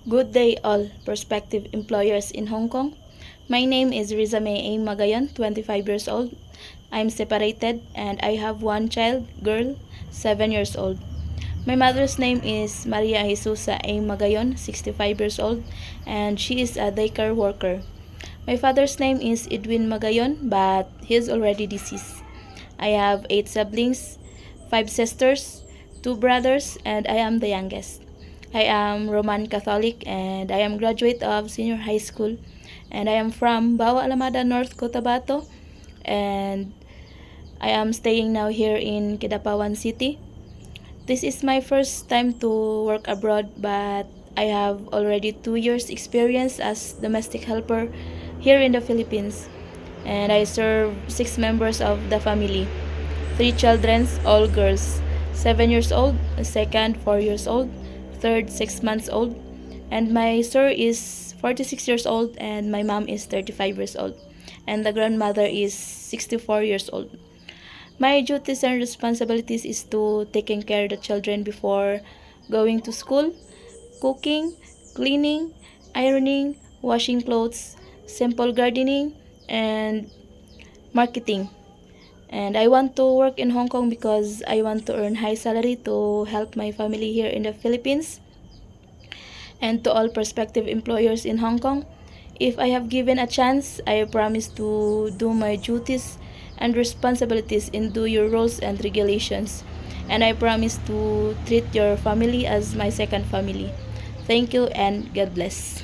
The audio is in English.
Good day, all prospective employers in Hong Kong. My name is Rizame A. Magayon, 25 years old. I'm separated and I have one child, girl, 7 years old. My mother's name is Maria Jesusa A. Magayon, 65 years old, and she is a daycare worker. My father's name is Edwin Magayon, but he is already deceased. I have 8 siblings, 5 sisters, 2 brothers, and I am the youngest. I am Roman Catholic and I am graduate of senior high school, and I am from Bawa Alamada, North Cotabato, and I am staying now here in Kidapawan City. This is my first time to work abroad, but I have already 2 years experience as domestic helper here in the Philippines, and I serve 6 members of the family. 3 children, all girls. 7 years old, second 4 years old, third 6 months old, and my sir is 46 years old and my mom is 35 years old, and the grandmother is 64 years old. My duties and responsibilities is to taking care of the children before going to school, cooking, cleaning, ironing, washing clothes, simple gardening, and marketing. And I want to work in Hong Kong because I want to earn high salary to help my family here in the Philippines. And to all prospective employers in Hong Kong, if I have given a chance, I promise to do my duties and responsibilities and do your rules and regulations. And I promise to treat your family as my second family. Thank you and God bless.